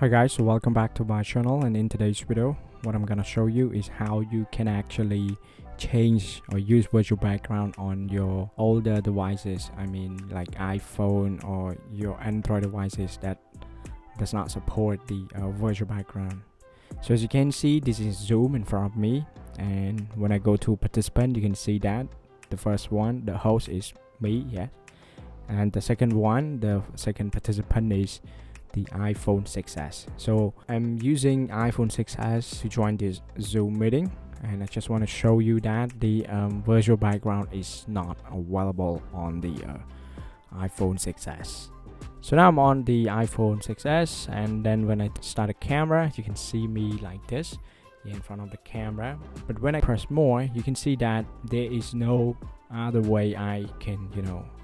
Hi guys, so welcome back to my channel, and in today's video what I'm gonna show you is how you can actually change or use virtual background on your older devices. I mean like iPhone or your Android devices that does not support the virtual background. So as you can see, this is Zoom in front of me, and when I go to participant, you can see that the first one, the host, is me, yes, and the second one, the second participant, is the iPhone 6s. So I'm using iPhone 6s to join this Zoom meeting, and I just want to show you that the virtual background is not available on the iPhone 6s. So now I'm on the iPhone 6s, and then when I start a camera, you can see me like this in front of the camera. But when I press more, you can see that there is no other way I can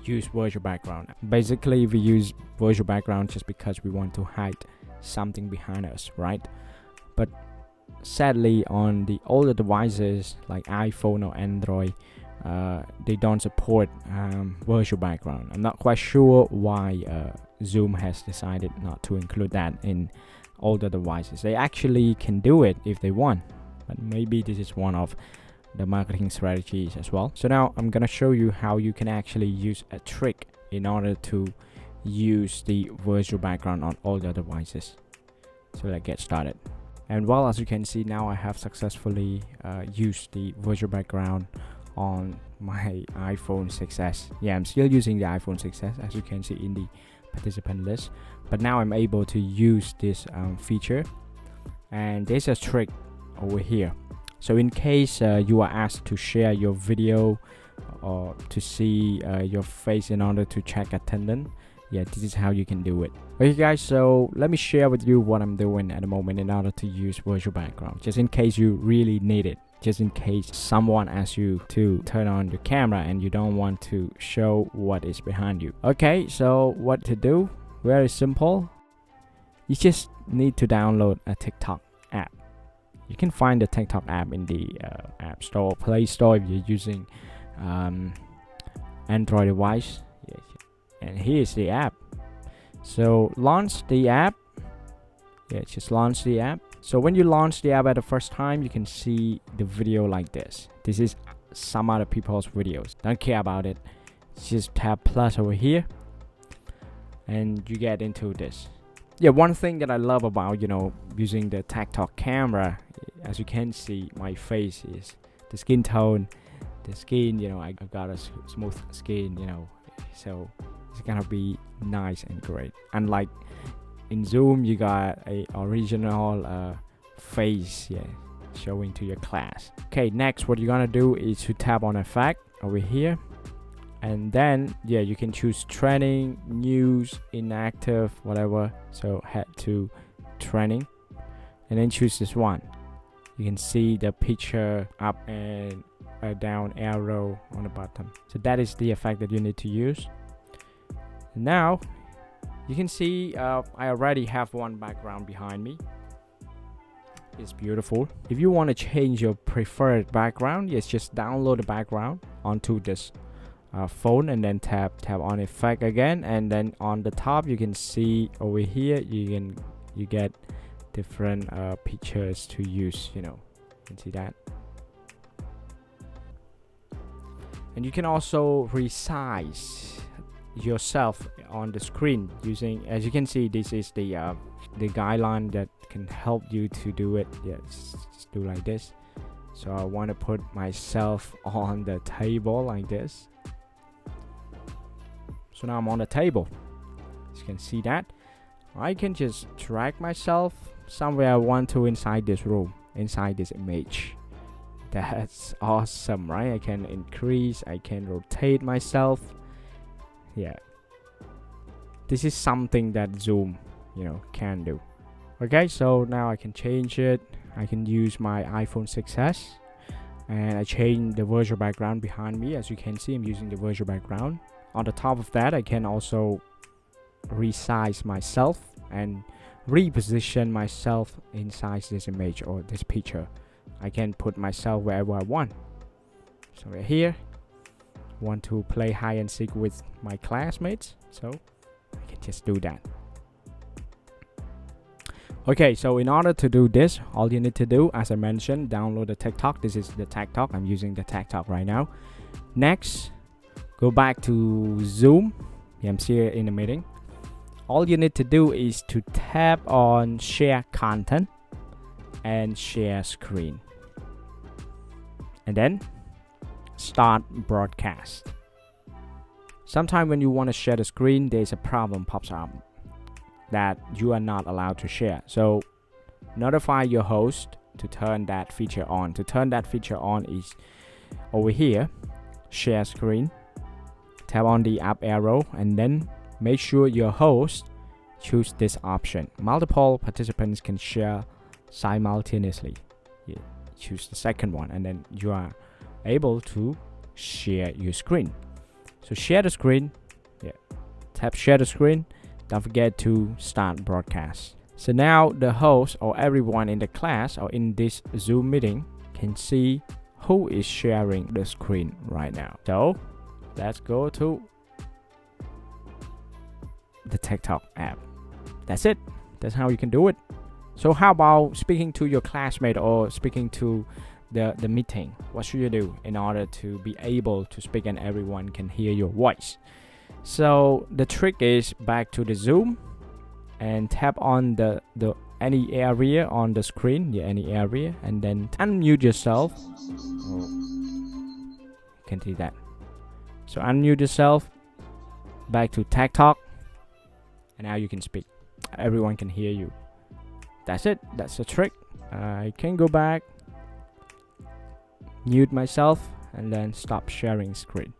use virtual background. Basically we use virtual background just because we want to hide something behind us, right? But sadly on the older devices like iPhone or Android, they don't support virtual background. I'm not quite sure why Zoom has decided not to include that in older devices. They actually can do it if they want, but maybe this is one of the marketing strategies as well. So now I'm gonna show you how you can actually use a trick in order to use the virtual background on older devices. So let's get started. And well, as you can see now, I have successfully used the virtual background on my iPhone 6s. Yeah, I'm still using the iPhone 6s, as you can see in the participant list, but now I'm able to use this feature, and there's a trick over here. So in case you are asked to share your video or to see your face in order to check attendance, yeah, this is how you can do it. Okay guys, so let me share with you what I'm doing at the moment in order to use virtual background, just in case you really need it, just in case someone asks you to turn on your camera and you don't want to show what is behind you. Okay, so what to do? Very simple. You just need to download a TikTok app. You can find the TikTok app in the App Store, Play Store if you're using Android device. Yes. And here's the app. So launch the app. Yeah, just launch the app. So when you launch the app at the first time, you can see the video like this. This is some other people's videos. Don't care about it. Just tap plus over here, and you get into this. Yeah, one thing that I love about using the TikTok camera, as you can see, my face is the skin tone, the skin. I got a smooth skin. So it's gonna be nice and great. Unlike in Zoom, you got a original face, yeah, showing to your class. Okay, next what you're gonna do is to tap on effect over here, and then yeah, you can choose training, news, inactive, whatever. So head to training, and then choose this one. You can see the picture up and a down arrow on the bottom. So that is the effect that you need to use. Now you can see I already have one background behind me. It's beautiful. If you want to change your preferred background, yes, just download the background onto this phone, and then tap on effect again, and then on the top you can see over here you get different pictures to use. You can see that. And you can also resize yourself on the screen using, as you can see, this is the guideline that can help you to do it. Yes, just do like this. So I want to put myself on the table like this. So now I'm on the table. As you can see that, I can just drag myself somewhere I want to inside this room, inside this image. That's awesome, right? I can increase, I can rotate myself. Yeah, this is something that Zoom can do. Okay, so now I can change it. I can use my iPhone 6s, and I change the virtual background behind me. As you can see, I'm using the virtual background. On the top of that, I can also resize myself and reposition myself inside this image or this picture. I can put myself wherever I want. So right here, want to play hide and seek with my classmates, so I can just do that. Okay, so in order to do this, all you need to do, as I mentioned, download the TikTok. This is the TikTok. I'm using the TikTok right now. Next, go back to Zoom. I'm here in the meeting. All you need to do is to tap on share content and share screen. And then start broadcast. Sometime when you want to share the screen, there's a problem pops up that you are not allowed to share. So notify your host to turn that feature on. To turn that feature on is over here, share screen. Tap on the up arrow and then make sure your host choose this option. Multiple participants can share simultaneously. You choose the second one and then you are able to share your screen. So share the screen. Tap share the screen. Don't forget to start broadcast. So now the host or everyone in the class or in this Zoom meeting can see who is sharing the screen right now. So let's go to the TikTok app. That's it. That's how you can do it. So how about speaking to your classmate or speaking to the meeting? What should you do in order to be able to speak and everyone can hear your voice? So the trick is back to the Zoom and tap on the any area on the screen, any area, and then unmute yourself. You can see that. So unmute yourself, back to TikTok, and now you can speak. Everyone can hear you. That's it. That's the trick. I can go back, mute myself, and then stop sharing screen.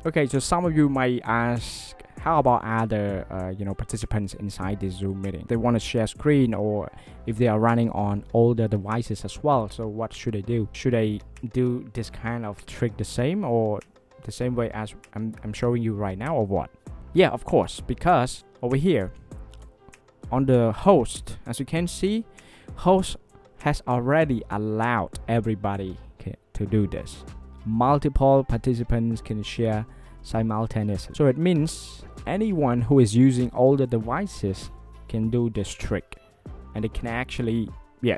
Okay, so some of you might ask, how about other participants inside this Zoom meeting? They want to share screen, or if they are running on older devices as well. So what should they do? Should they do this kind of trick the same or the same way as I'm showing you right now, or what? Yeah, of course, because over here on the host, as you can see, host has already allowed everybody to do this. Multiple participants can share simultaneously. So it means anyone who is using older devices can do this trick, and they can actually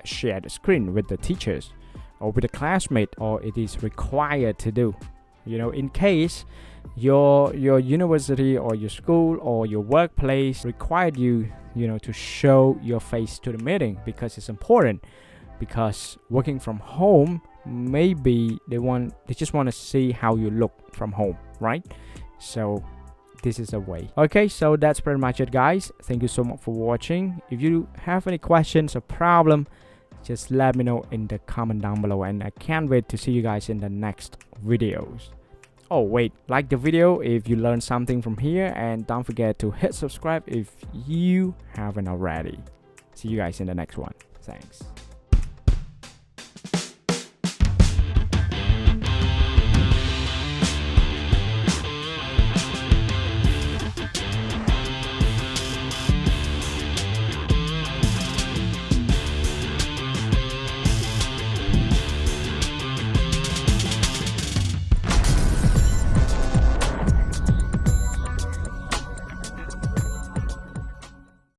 share the screen with the teachers or with a classmate, or it is required to do. In case your university or your school or your workplace required you to show your face to the meeting, because it's important. Because working from home, maybe they just want to see how you look from home, right? So this is a way. Okay, so that's pretty much it, guys. Thank you so much for watching. If you have any questions or problem, just let me know in the comment down below, and I can't wait to see you guys in the next videos. Oh wait, like the video if you learned something from here, and don't forget to hit subscribe if you haven't already. See you guys in the next one. Thanks.